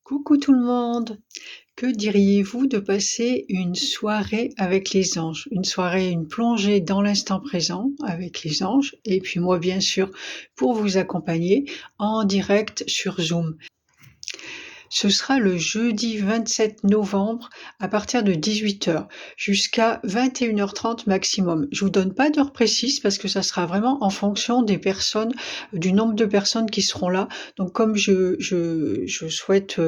Coucou tout le monde! Que diriez-vous de passer une soirée avec les anges? Une soirée, une plongée dans l'instant présent avec les anges et puis moi bien sûr pour vous accompagner en direct sur Zoom. Ce sera le jeudi 27 novembre à partir de 18 h jusqu'à 21 h 30 maximum. Je vous donne pas d'heure précise parce que ça sera vraiment en fonction des personnes, du nombre de personnes qui seront là. Donc comme je souhaite,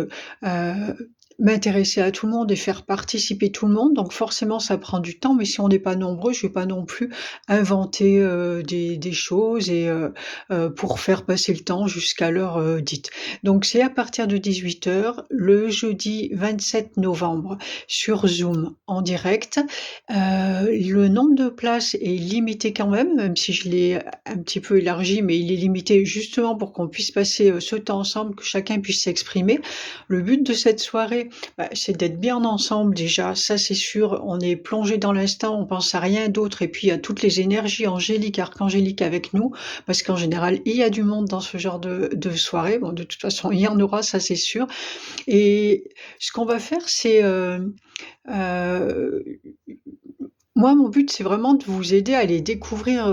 m'intéresser à tout le monde et faire participer tout le monde, donc forcément ça prend du temps, mais si on n'est pas nombreux, je vais pas non plus inventer, des choses et pour faire passer le temps jusqu'à l'heure, dite. Donc c'est à partir de 18 h le jeudi 27 novembre sur Zoom en direct. Le nombre de places est limité quand même si je l'ai un petit peu élargi, mais il est limité justement pour qu'on puisse passer, ce temps ensemble, que chacun puisse s'exprimer. Le but de cette soirée, c'est d'être bien ensemble déjà, ça c'est sûr. On est plongé dans l'instant, on pense à rien d'autre et puis il y a toutes les énergies angéliques, archangéliques avec nous, parce qu'en général, il y a du monde dans ce genre de soirée. Bon, de toute façon, il y en aura, ça c'est sûr. Et ce qu'on va faire, c'est, heu, moi, mon but, c'est vraiment de vous aider à les découvrir,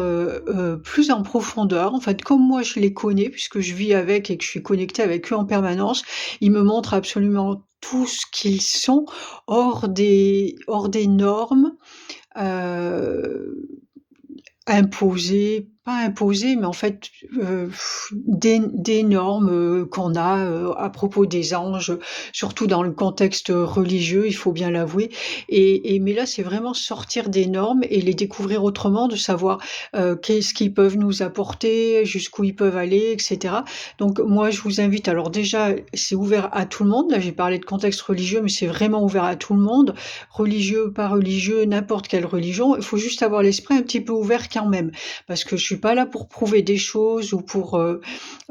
plus en profondeur. En fait, comme moi je les connais puisque je vis avec et que je suis connectée avec eux en permanence, ils me montrent absolument tout ce qu'ils sont hors des normes, heu imposées, pas imposées, mais en fait, des normes, qu'on a, à propos des anges, surtout dans le contexte religieux, il faut bien l'avouer. Et mais là, c'est vraiment sortir des normes et les découvrir autrement, de savoir, qu'est-ce qu'ils peuvent nous apporter, jusqu'où ils peuvent aller et cetera. Donc moi, je vous invite, alors déjà, c'est ouvert à tout le monde. Là, j'ai parlé de contexte religieux, mais c'est vraiment ouvert à tout le monde, religieux, pas religieux, n'importe quelle religion. Il faut juste avoir l'esprit un petit peu ouvert quand même, parce que je suis pas là pour prouver des choses ou pour,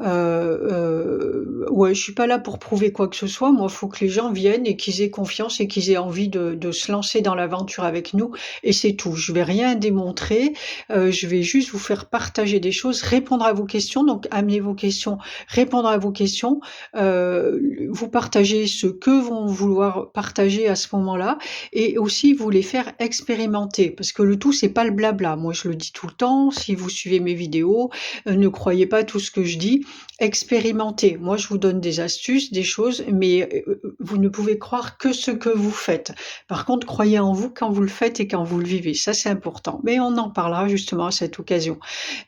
ouais, je suis pas là pour prouver quoi que ce soit. Moi, il faut que les gens viennent et qu'ils aient confiance et qu'ils aient envie de se lancer dans l'aventure avec nous et c'est tout. Je vais rien démontrer, je vais juste vous faire partager des choses, répondre à vos questions. Donc amenez vos questions, répondre à vos questions, vous partagez ce que vont vouloir partager à ce moment-là et aussi vous les faire expérimenter, parce que le tout, c'est pas le blabla. Moi, je le dis tout le temps, si vous suivez mes vidéos, ne croyez pas tout ce que je dis, expérimentez. Moi, je vous donne des astuces, des choses, mais vous ne pouvez croire que ce que vous faites. Par contre, croyez en vous quand vous le faites et quand vous le vivez, ça c'est important. Mais on en parlera justement à cette occasion.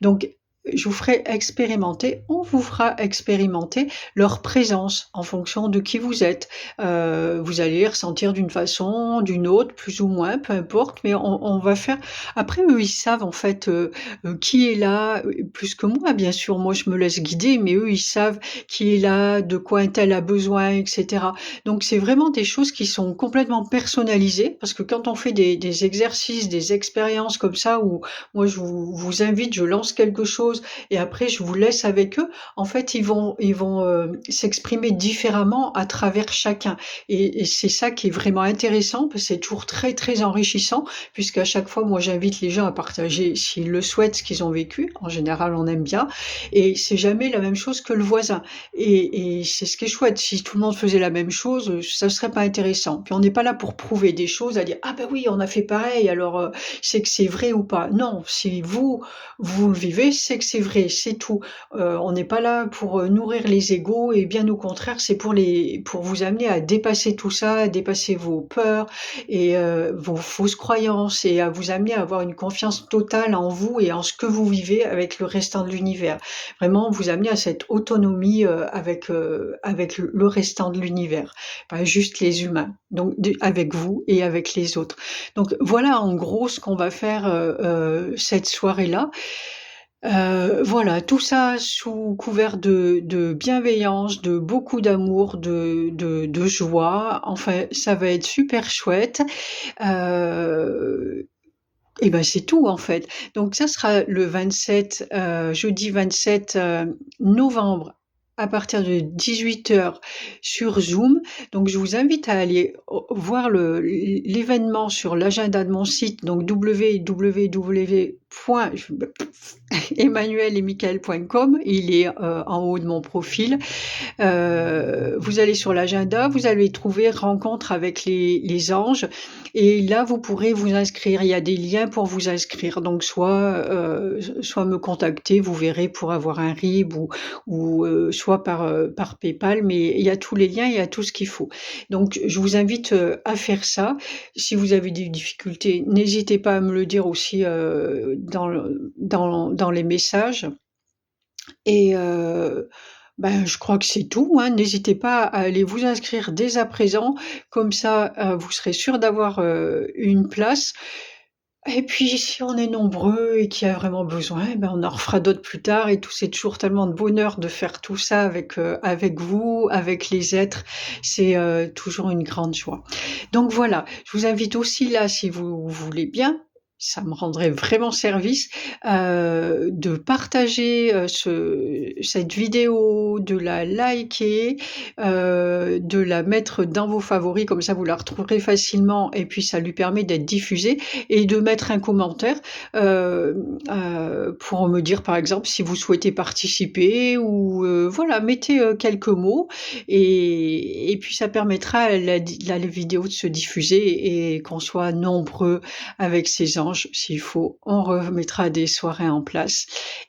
Donc je vous ferai expérimenter, on vous fera expérimenter leur présence en fonction de qui vous êtes. Vous allez les ressentir d'une façon, d'une autre, plus ou moins, peu importe, mais on va faire après eux, ils savent en fait, qui est là, plus que moi bien sûr. Moi, je me laisse guider, mais eux, ils savent qui est là, de quoi un tel a besoin et cetera. Donc c'est vraiment des choses qui sont complètement personnalisées, parce que quand on fait des exercices, des expériences comme ça où moi je vous invite, je lance quelque chose et après je vous laisse avec eux. En fait, ils vont, s'exprimer différemment à travers chacun et c'est ça qui est vraiment intéressant, parce que c'est toujours très, très enrichissant puisqu'à chaque fois, moi, j'invite les gens à partager, s'ils le souhaitent, ce qu'ils ont vécu. En général, on aime bien et c'est jamais la même chose que le voisin et c'est ce qui est chouette. Si tout le monde faisait la même chose, ça serait pas intéressant. Puis on n'est pas là pour prouver des choses, à dire: «Ah ben oui, on a fait pareil, alors, c'est que c'est vrai ou pas». Non, si vous le vivez, c'est que c'est vrai, c'est tout. On n'est pas là pour, nourrir les égos et bien au contraire, c'est pour vous amener à dépasser tout ça, à dépasser vos peurs et vos fausses croyances et à vous amener à avoir une confiance totale en vous et en ce que vous vivez avec le restant de l'univers. Vraiment vous amener à cette autonomie, avec le restant de l'univers, pas juste les humains, donc avec vous et avec les autres. Donc voilà en gros ce qu'on va faire, cette soirée-là. Voilà, tout ça sous couvert de bienveillance, de beaucoup d'amour, de joie. Enfin, ça va être super chouette. Heu et ben, c'est tout en fait. Donc ça sera le 27, jeudi 27, novembre à partir de 18 h sur Zoom. Donc je vous invite à aller voir l'événement sur l'agenda de mon site, donc www emmanueletmichael.com, il est en haut de mon profil. Vous allez sur l'agenda, vous allez trouver rencontre avec les anges et là vous pourrez vous inscrire. Il y a des liens pour vous inscrire, donc soit me contacter, vous verrez, pour avoir un RIB ou soit par PayPal, mais il y a tous les liens, il y a tout ce qu'il faut. Donc je vous invite à faire ça. Si vous avez des difficultés, n'hésitez pas à me le dire aussi dans les messages. Et je crois que c'est tout, hein. N'hésitez pas à aller vous inscrire dès à présent, comme ça vous serez sûr d'avoir une place. Et puis si on est nombreux et qu'il y a vraiment besoin, on en refera d'autres plus tard et tout. C'est toujours tellement de bonheur de faire tout ça avec vous, avec les êtres. C'est toujours une grande joie. Donc voilà, je vous invite aussi là, si vous voulez bien, ça me rendrait vraiment service, de partager cette vidéo, de la liker, de la mettre dans vos favoris, comme ça vous la retrouverez facilement et puis ça lui permet d'être diffusée, et de mettre un commentaire pour me dire par exemple si vous souhaitez participer ou voilà, mettez quelques mots et puis ça permettra à la vidéo de se diffuser et qu'on soit nombreux avec ces anges. S'il faut, on remettra des soirées en place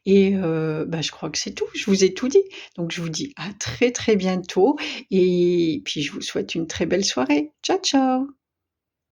et je crois que c'est tout. Je vous ai tout dit. Donc je vous dis à très très bientôt et puis je vous souhaite une très belle soirée. Ciao ciao!